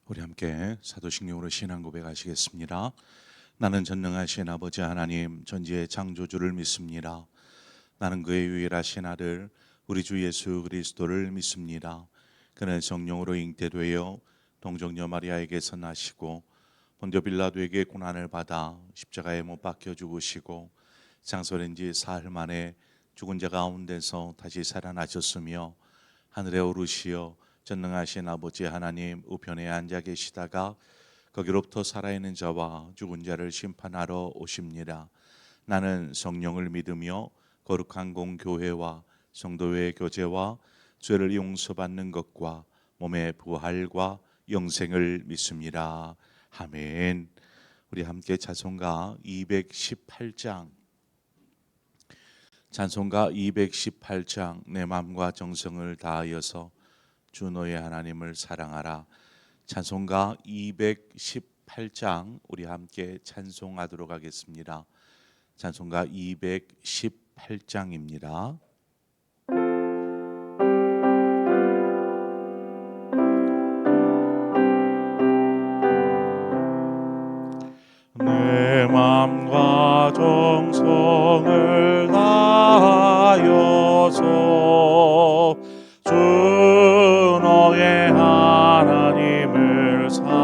우리 함께 사도신경으로 신앙 고백하시겠습니다. 나는 전능하신 아버지 하나님 전지의 창조주를 믿습니다. 나는 그의 유일하신 아들 우리 주 예수 그리스도를 믿습니다. 그는 성령으로 잉태되어 동정녀 마리아에게서 나시고 본디오 빌라도에게 고난을 받아 십자가에 못 박혀 죽으시고 장사된 지 사흘 만에 죽은 자 가운데서 다시 살아나셨으며 하늘에 오르시어 전능하신 아버지 하나님 우편에 앉아 계시다가 거기로부터 살아있는 자와 죽은 자를 심판하러 오십니다. 나는 성령을 믿으며 거룩한 공교회와 성도의 교제와 죄를 용서받는 것과 몸의 부활과 영생을 믿습니다. 아멘. 우리 함께 찬송가 218장 내 마음과 정성을 다하여서 주 너의 하나님을 사랑하라. 찬송가 218장 우리 함께 찬송하도록 하겠습니다. 찬송가 218장입니다. 내 마음과 정성을 다하여서 주 너의 하나님을 사랑하라.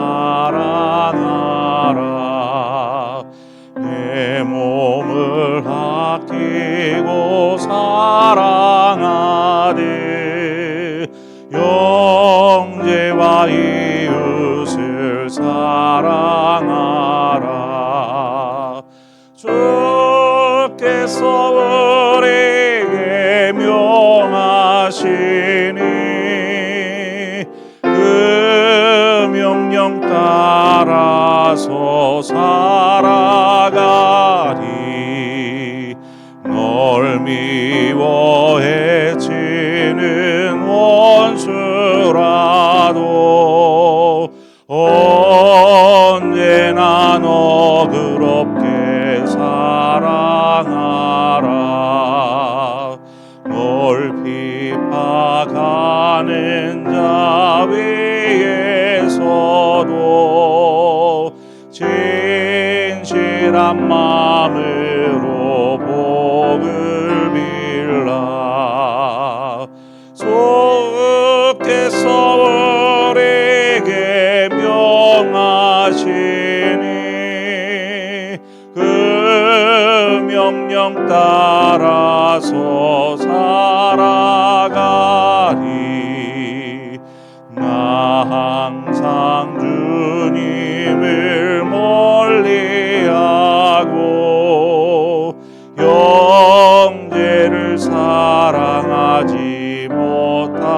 내 몸을 아끼고 사랑하되 형제와 이웃을 사랑하라. 주께서 우리에게 명하시니 그 명령 따라서 살아가리. 널 미워해지는 원수라도 언제나 너그럽게 사랑하라. 널 비박하는 자 위에서도 진실한 마음으로 복을 빌라. 주께서 우리에게 명하시니 그 명령 따라서 살아가리. 나 항상 주님을 멀리하고 형제를 사랑하지 못하였다.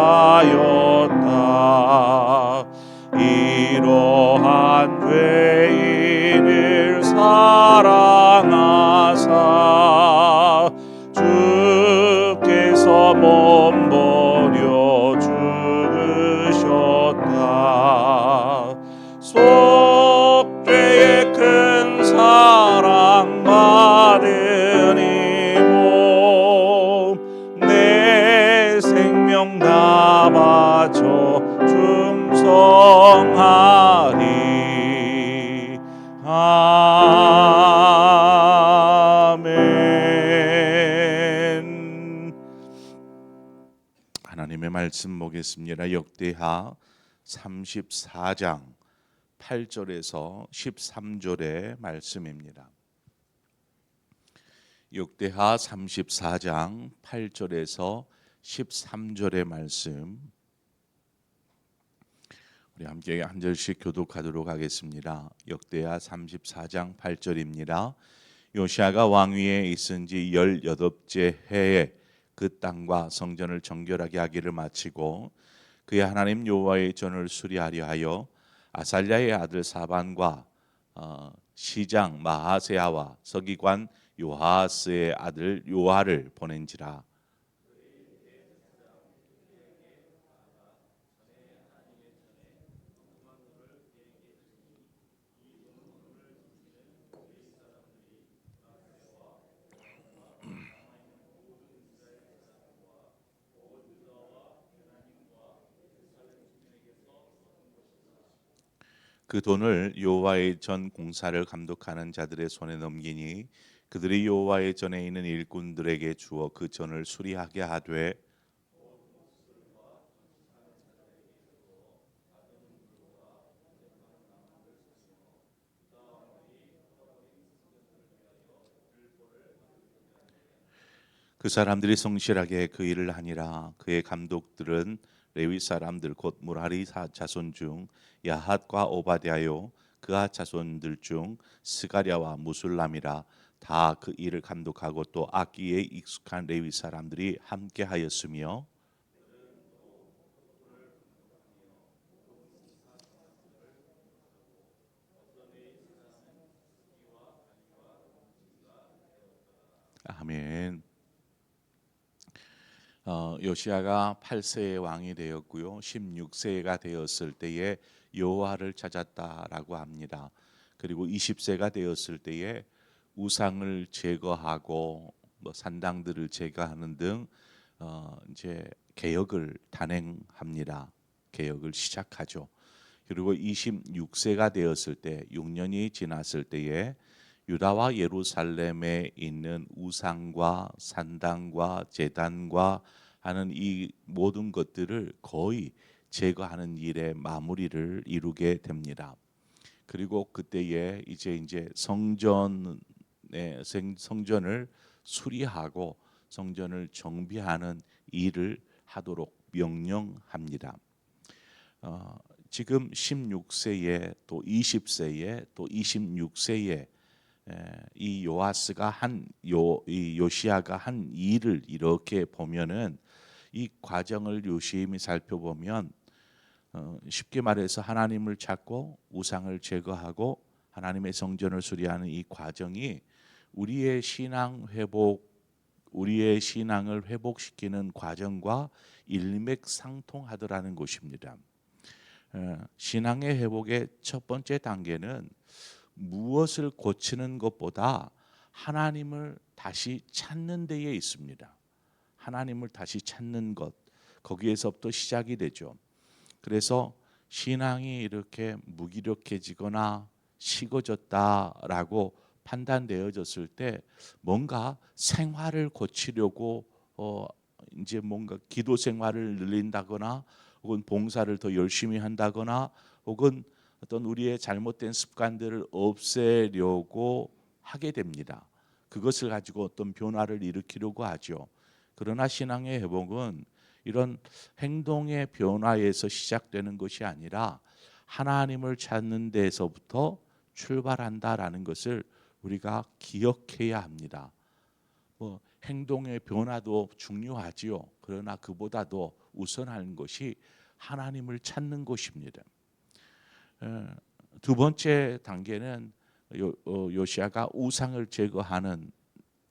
이러한 죄인을 사랑하사 주께서 몸버려 죽으셨다. 속죄의 큰 사랑 받은 이 몸 내 생명 다 바쳐 충성하리. 아멘. 하나님의 말씀 보겠습니다. 역대하 34장 8절에서 13절의 말씀입니다. 역대하 34장 8절에서 13절의 말씀 우리 함께 한 절씩 교독하도록 하겠습니다. 역대하 34장 8절입니다. 요시아가 왕위에 있은 지 18째 해에 그 땅과 성전을 정결하게 하기를 마치고 그의 하나님 여호와의 전을 수리하려 하여 아살랴의 아들 사반과 시장 마하세야와 서기관 요하스의 아들 요하를 보낸지라. 그 돈을 여호와의 전 공사를 감독하는 자들의 손에 넘기니 그들이 여호와의 전에 있는 일꾼들에게 주어 그 전을 수리하게 하되 그 사람들이 성실하게 그 일을 하니라. 그의 감독들은 레위 사람들 곧 무라리 자손 중 야핫과 오바댜요 그하 자손들 중 스가랴와 무술람이라. 다 그 일을 감독하고 또 악기에 익숙한 레위 사람들이 함께 하였으며 아멘. 요시아가 8세의 왕이 되었고요. 16세가 되었을 때에 여호와를 찾았다라고 합니다. 그리고 20세가 되었을 때에 우상을 제거하고 뭐 산당들을 제거하는 등 이제 개혁을 단행합니다. 개혁을 시작하죠. 그리고 26세가 되었을 때 6년이 지났을 때에 유다와 예루살렘에 있는 우상과 산당과 제단과 하는 이 모든 것들을 거의 제거하는 일에 마무리를 이루게 됩니다. 그리고 그때에 이제 성전을 수리하고 성전을 정비하는 일을 하도록 명령합니다. 지금 16세에 또 20세에 또 26세에 이 이 요시아가 한 일을 이렇게 보면은 이 과정을 유심히 살펴보면 쉽게 말해서 하나님을 찾고 우상을 제거하고 하나님의 성전을 수리하는 이 과정이 우리의 우리의 신앙을 회복시키는 과정과 일맥상통하더라는 것입니다. 신앙의 회복의 첫 번째 단계는 무엇을 고치는 것보다 하나님을 다시 찾는 데에 있습니다. 하나님을 다시 찾는 것, 거기에서부터 시작이 되죠. 그래서 신앙이 이렇게 무기력해지거나 식어졌다라고 판단되어졌을 때 뭔가 생활을 고치려고 이제 뭔가 기도 생활을 늘린다거나 혹은 봉사를 더 열심히 한다거나 혹은 어떤 우리의 잘못된 습관들을 없애려고 하게 됩니다. 그것을 가지고 어떤 변화를 일으키려고 하죠. 그러나 신앙의 회복은 이런 행동의 변화에서 시작되는 것이 아니라 하나님을 찾는 데에서부터 출발한다라는 것을 우리가 기억해야 합니다. 뭐 행동의 변화도 중요하지요. 그러나 그보다도 우선하는 것이 하나님을 찾는 것입니다. 두 번째 단계는 요시아가 우상을 제거하는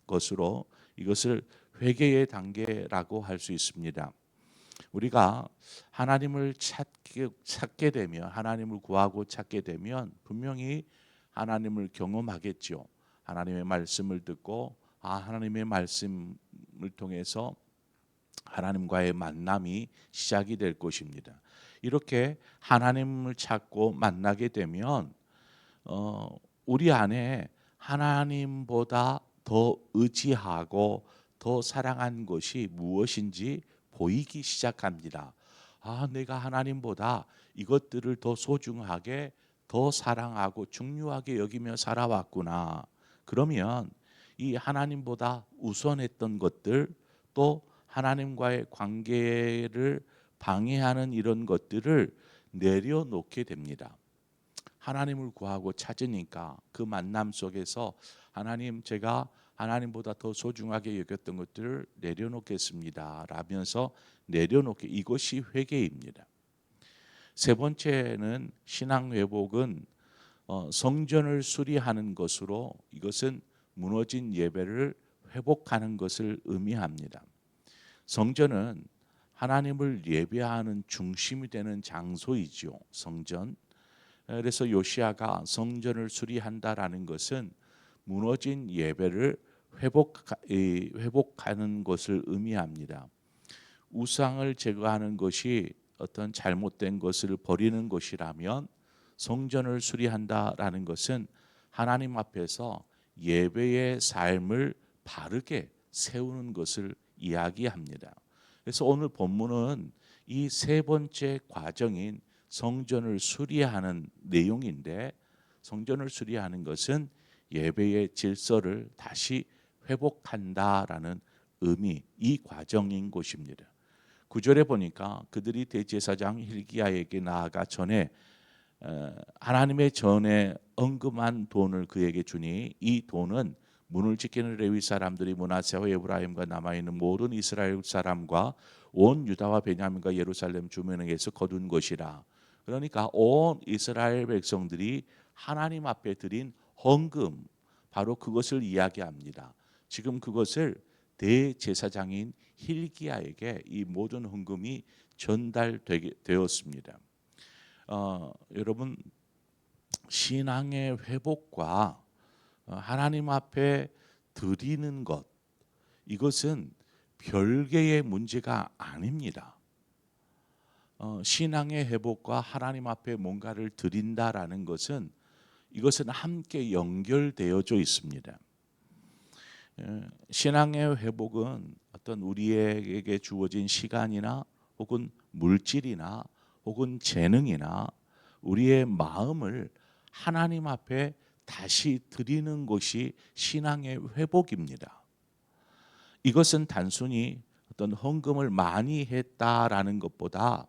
것으로 이것을 회개의 단계라고 할 수 있습니다. 우리가 하나님을 찾게 되면 하나님을 구하고 찾게 되면 분명히 하나님을 경험하겠죠. 하나님의 말씀을 듣고 하나님의 말씀을 통해서 하나님과의 만남이 시작이 될 것입니다. 이렇게 하나님을 찾고 만나게 되면 우리 안에 하나님보다 더 의지하고 더 사랑한 것이 무엇인지 보이기 시작합니다. 내가 하나님보다 이것들을 더 소중하게 더 사랑하고 중요하게 여기며 살아왔구나. 그러면 이 하나님보다 우선했던 것들 또 하나님과의 관계를 방해하는 이런 것들을 내려놓게 됩니다. 하나님을 구하고 찾으니까 그 만남 속에서 하나님 제가 하나님보다 더 소중하게 여겼던 것들을 내려놓겠습니다 라면서 내려놓게 이것이 회개입니다. 세 번째는 신앙 회복은 성전을 수리하는 것으로 이것은 무너진 예배를 회복하는 것을 의미합니다. 성전은 하나님을 예배하는 중심이 되는 장소이죠. 성전. 그래서 요시아가 성전을 수리한다라는 것은 무너진 예배를 회복하는 것을 의미합니다. 우상을 제거하는 것이 어떤 잘못된 것을 버리는 것이라면 성전을 수리한다라는 것은 하나님 앞에서 예배의 삶을 바르게 세우는 것을 이야기합니다. 그래서 오늘 본문은 이 세 번째 과정인 성전을 수리하는 내용인데, 성전을 수리하는 것은 예배의 질서를 다시 회복한다라는 의미, 이 과정인 것입니다. 9절에 보니까 그들이 대제사장 hil기야에게 나아가 전에 하나님의 전에 언금한 돈을 그에게 주니 이 돈은 문을 지키는 레위 사람들이 므낫세와 에브라임과 남아있는 모든 이스라엘 사람과 온 유다와 베냐민과 예루살렘 주민에게서 거둔 것이라. 그러니까 온 이스라엘 백성들이 하나님 앞에 드린 헌금, 바로 그것을 이야기합니다. 지금 그것을 대제사장인 hil기야에게 이 모든 헌금이 전달되었습니다. 여러분, 신앙의 회복과 하나님 앞에 드리는 것, 이것은 별개의 문제가 아닙니다. 신앙의 회복과 하나님 앞에 뭔가를 드린다라는 것은, 이것은 함께 연결되어져 있습니다. 신앙의 회복은 어떤 우리에게 주어진 시간이나 혹은 물질이나 혹은 재능이나 우리의 마음을 하나님 앞에 다시 드리는 것이 신앙의 회복입니다. 이것은 단순히 어떤 헌금을 많이 했다라는 것보다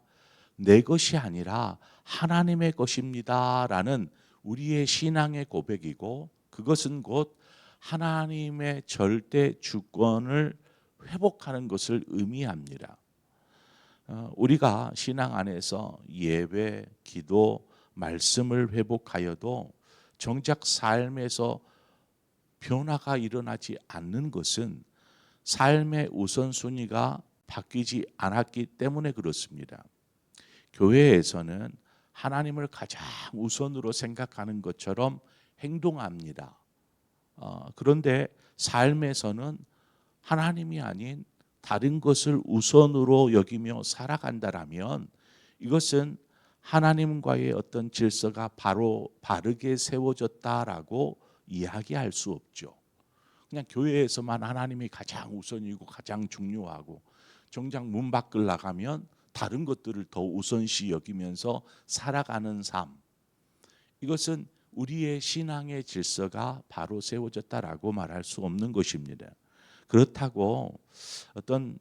내 것이 아니라 하나님의 것입니다라는 우리의 신앙의 고백이고, 그것은 곧 하나님의 절대 주권을 회복하는 것을 의미합니다. 우리가 신앙 안에서 예배, 기도, 말씀을 회복하여도 정작 삶에서 변화가 일어나지 않는 것은 삶의 우선순위가 바뀌지 않았기 때문에 그렇습니다. 교회에서는 하나님을 가장 우선으로 생각하는 것처럼 행동합니다. 그런데 삶에서는 하나님이 아닌 다른 것을 우선으로 여기며 살아간다라면 이것은 하나님과의 어떤 질서가 바르게 세워졌다라고 이야기할 수 없죠. 그냥 교회에서만 하나님이 가장 우선이고 가장 중요하고, 정작 문 밖을 나가면 다른 것들을 더 우선시 여기면서 살아가는 삶, 이것은 우리의 신앙의 질서가 바로 세워졌다라고 말할 수 없는 것입니다. 그렇다고 어떤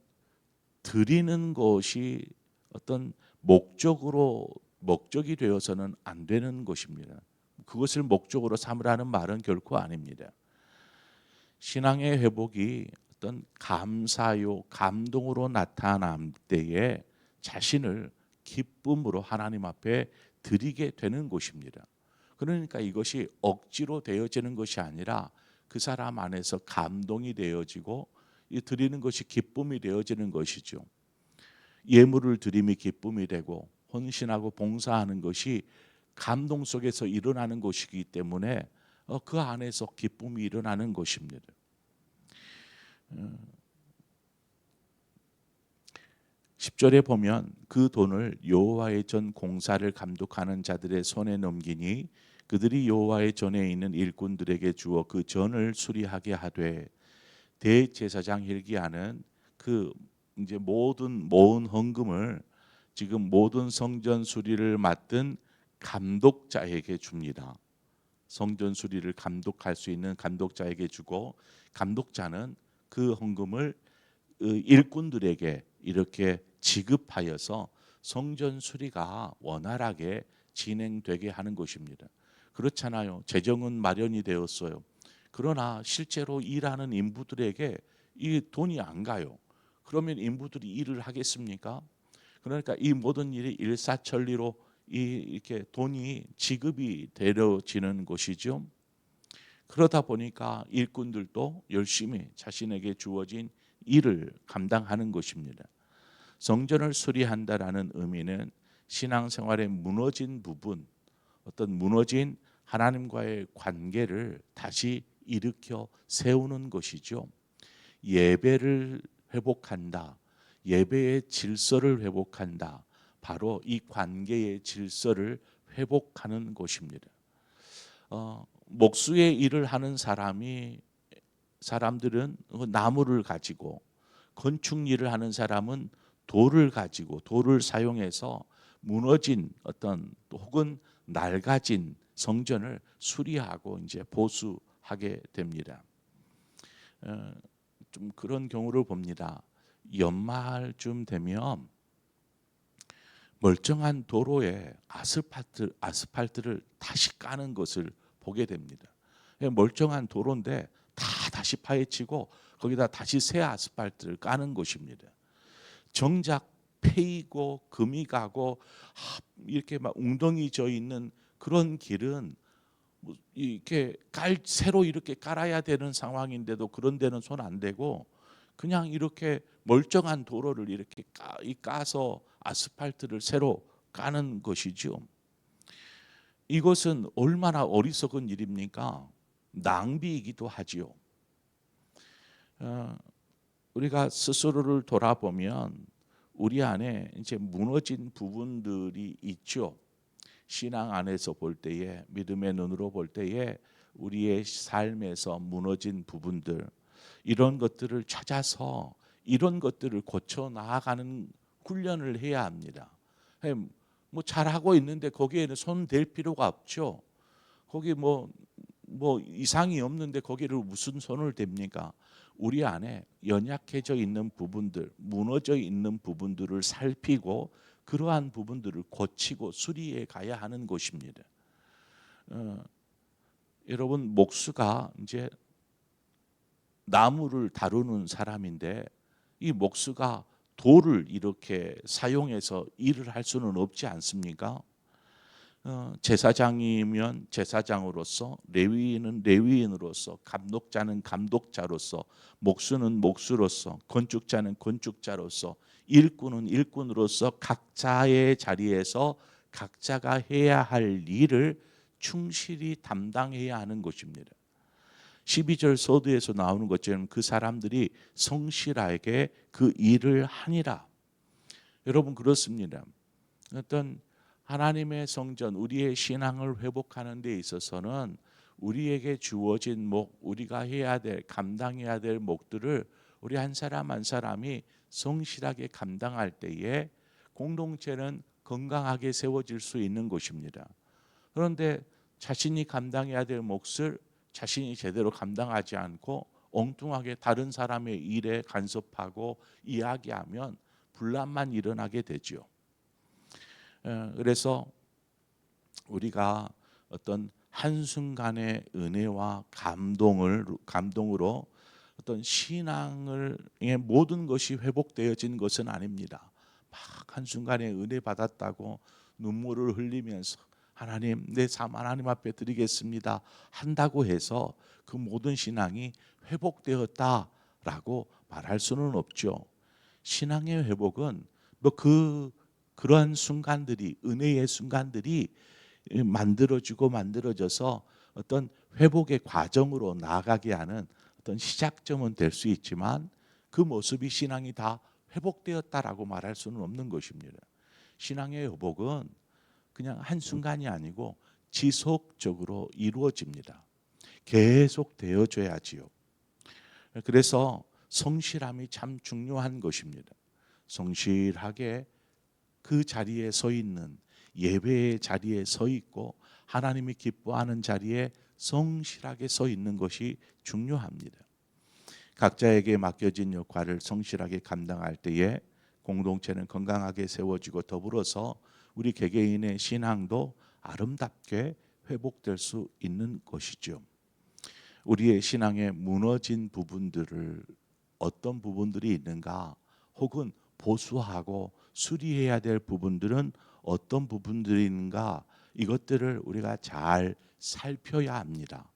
드리는 것이 어떤 목적이 되어서는 안 되는 것입니다. 그것을 목적으로 삼으라는 말은 결코 아닙니다. 신앙의 회복이 어떤 감사요, 감동으로 나타날 때에 자신을 기쁨으로 하나님 앞에 드리게 되는 것입니다. 그러니까 이것이 억지로 되어지는 것이 아니라 그 사람 안에서 감동이 되어지고 이 드리는 것이 기쁨이 되어지는 것이죠. 예물을 드림이 기쁨이 되고 헌신하고 봉사하는 것이 감동 속에서 일어나는 것이기 때문에 그 안에서 기쁨이 일어나는 것입니다. 10절에 보면 그 돈을 여호와의 전 공사를 감독하는 자들의 손에 넘기니 그들이 여호와의 전에 있는 일꾼들에게 주어 그 전을 수리하게 하되, 대제사장 hil기야는 그 이제 모든 모은 헌금을 지금 모든 성전 수리를 맡은 감독자에게 줍니다. 성전 수리를 감독할 수 있는 감독자에게 주고, 감독자는 그 헌금을 일꾼들에게 이렇게 지급하여서 성전 수리가 원활하게 진행되게 하는 것입니다. 그렇잖아요. 재정은 마련이 되었어요. 그러나 실제로 일하는 인부들에게 이 돈이 안 가요. 그러면 인부들이 일을 하겠습니까? 그러니까 이 모든 일이 일사천리로 이렇게 돈이 지급이 되어지는 것이죠. 그러다 보니까 일꾼들도 열심히 자신에게 주어진 일을 감당하는 것입니다. 성전을 수리한다라는 의미는 신앙생활의 무너진 부분, 어떤 무너진 하나님과의 관계를 다시 일으켜 세우는 것이죠. 예배를 회복한다, 예배의 질서를 회복한다, 바로 이 관계의 질서를 회복하는 곳입니다. 목수의 일을 하는 사람들은 나무를 가지고, 건축 일을 하는 사람은 돌을 가지고 돌을 사용해서 무너진 어떤 혹은 낡아진 성전을 수리하고 이제 보수하게 됩니다. 좀 그런 경우를 봅니다. 연말쯤 되면 멀쩡한 도로에 아스팔트를 다시 까는 것을 보게 됩니다. 멀쩡한 도로인데 다시 파헤치고 거기다 다시 새 아스팔트를 까는 것입니다. 정작 패이고 금이 가고 이렇게 막 웅덩이 져 있는 그런 길은 이렇게 새로 이렇게 깔아야 되는 상황인데도 그런 데는 손 안 대고 그냥 이렇게 멀쩡한 도로를 이렇게 까서 아스팔트를 새로 까는 것이죠. 이것은 얼마나 어리석은 일입니까? 낭비이기도 하지요. 우리가 스스로를 돌아보면 우리 안에 이제 무너진 부분들이 있죠. 신앙 안에서 볼 때에, 믿음의 눈으로 볼 때에 우리의 삶에서 무너진 부분들, 이런 것들을 찾아서 이런 것들을 고쳐 나아가는 훈련을 해야 합니다. 뭐 잘하고 있는데 거기에는 손 댈 필요가 없죠. 거기 뭐 이상이 없는데 거기를 무슨 손을 댑니까? 우리 안에 연약해져 있는 부분들, 무너져 있는 부분들을 살피고 그러한 부분들을 고치고 수리해 가야 하는 것입니다. 여러분, 목수가 이제 나무를 다루는 사람인데 이 목수가 돌을 이렇게 사용해서 일을 할 수는 없지 않습니까? 제사장이면 제사장으로서, 레위인은 레위인으로서, 감독자는 감독자로서, 목수는 목수로서, 건축자는 건축자로서, 일꾼은 일꾼으로서 각자의 자리에서 각자가 해야 할 일을 충실히 담당해야 하는 것입니다. 12절 서두에서 나오는 것처럼 그 사람들이 성실하게 그 일을 하니라. 여러분, 그렇습니다. 어떤 하나님의 성전, 우리의 신앙을 회복하는 데 있어서는 우리에게 주어진 목, 우리가 해야 될, 감당해야 될 목들을 우리 한 사람 한 사람이 성실하게 감당할 때에 공동체는 건강하게 세워질 수 있는 것입니다. 그런데 자신이 감당해야 될 몫을 자신이 제대로 감당하지 않고 엉뚱하게 다른 사람의 일에 간섭하고 이야기하면 분란만 일어나게 되죠. 그래서 우리가 어떤 한순간의 은혜와 감동으로 어떤 신앙의 모든 것이 회복되어진 것은 아닙니다. 막 한순간에 은혜 받았다고 눈물을 흘리면서 하나님, 내 삶 하나님 앞에 드리겠습니다 한다고 해서 그 모든 신앙이 회복되었다라고 말할 수는 없죠. 신앙의 회복은 그러한 순간들이, 은혜의 순간들이 만들어져서 어떤 회복의 과정으로 나아가게 하는 어떤 시작점은 될 수 있지만 그 모습이 신앙이 다 회복되었다라고 말할 수는 없는 것입니다. 신앙의 회복은 그냥 한순간이 아니고 지속적으로 이루어집니다. 계속 되어져야지요. 그래서 성실함이 참 중요한 것입니다. 성실하게 그 자리에 서 있는, 예배의 자리에 서 있고 하나님이 기뻐하는 자리에 성실하게 서 있는 것이 중요합니다. 각자에게 맡겨진 역할을 성실하게 감당할 때에 공동체는 건강하게 세워지고 더불어서 우리 개개인의 신앙도 아름답게 회복될 수 있는 것이죠. 우리의 신앙의 무너진 부분들을, 어떤 부분들이 있는가, 혹은 보수하고 수리해야 될 부분들은 어떤 부분들이 있는가, 이것들을 우리가 잘 살펴야 합니다.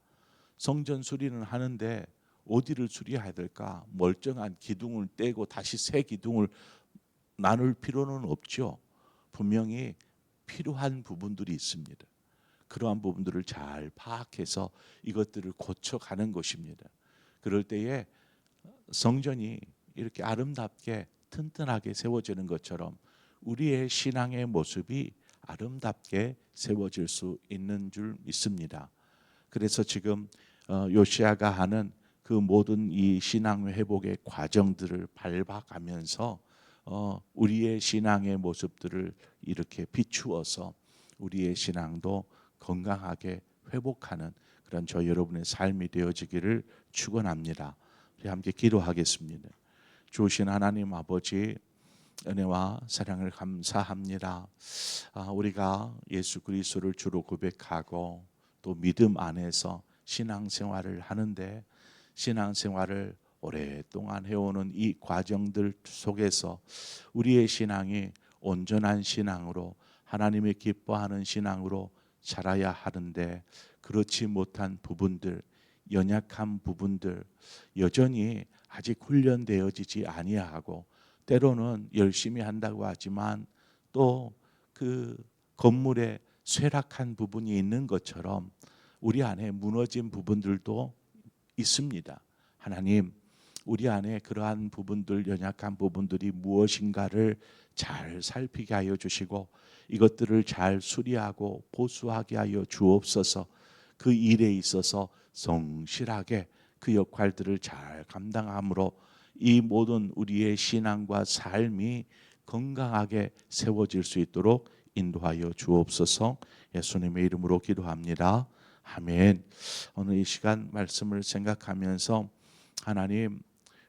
성전 수리는 하는데 어디를 수리해야 될까? 멀쩡한 기둥을 떼고 다시 새 기둥을 나눌 필요는 없죠. 분명히 필요한 부분들이 있습니다. 그러한 부분들을 잘 파악해서 이것들을 고쳐가는 것입니다. 그럴 때에 성전이 이렇게 아름답게 튼튼하게 세워지는 것처럼 우리의 신앙의 모습이 아름답게 세워질 수 있는 줄 믿습니다. 그래서 지금 요시아가 하는 그 모든 이 신앙 회복의 과정들을 밟아가면서 우리의 신앙의 모습들을 이렇게 비추어서 우리의 신앙도 건강하게 회복하는 그런 저 여러분의 삶이 되어지기를 축원합니다. 우리 함께 기도하겠습니다. 주신 하나님 아버지, 은혜와 사랑을 감사합니다. 우리가 예수 그리스도를 주로 고백하고 또 믿음 안에서 신앙생활을 하는데, 신앙생활을 오랫동안 해오는 이 과정들 속에서 우리의 신앙이 온전한 신앙으로, 하나님이 기뻐하는 신앙으로 자라야 하는데, 그렇지 못한 부분들, 연약한 부분들, 여전히 아직 훈련되어지지 아니하고, 때로는 열심히 한다고 하지만 또 그 건물에 쇠락한 부분이 있는 것처럼 우리 안에 무너진 부분들도 있습니다. 하나님, 우리 안에 그러한 부분들, 연약한 부분들이 무엇인가를 잘 살피게 하여 주시고 이것들을 잘 수리하고 보수하게 하여 주옵소서. 그 일에 있어서 성실하게 그 역할들을 잘 감당함으로 이 모든 우리의 신앙과 삶이 건강하게 세워질 수 있도록 인도하여 주옵소서. 예수님의 이름으로 기도합니다. 아멘. 오늘 이 시간 말씀을 생각하면서 하나님,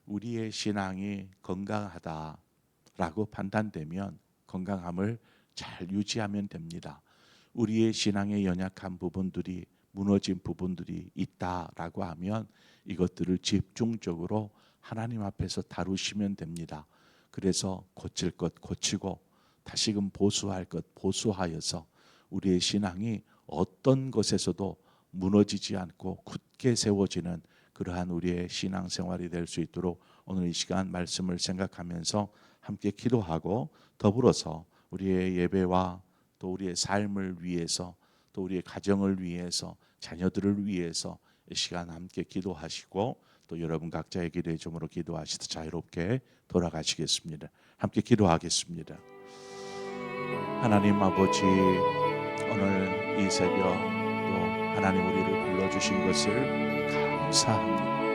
우리의 신앙이 건강하다라고 판단되면 건강함을 잘 유지하면 됩니다. 우리의 신앙의 연약한 부분들이, 무너진 부분들이 있다라고 하면 이것들을 집중적으로 하나님 앞에서 다루시면 됩니다. 그래서 고칠 것 고치고 다시금 보수할 것 보수하여서 우리의 신앙이 어떤 것에서도 무너지지 않고 굳게 세워지는 그러한 우리의 신앙생활이 될 수 있도록 오늘 이 시간 말씀을 생각하면서 함께 기도하고 더불어서 우리의 예배와 또 우리의 삶을 위해서 또 우리의 가정을 위해서 자녀들을 위해서 이 시간 함께 기도하시고 또 여러분 각자의 기도의 점으로 기도하시다 자유롭게 돌아가시겠습니다. 함께 기도하겠습니다. 하나님 아버지, 오늘 이 새벽 또 하나님 우리를 불러주신 것을 감사합니다.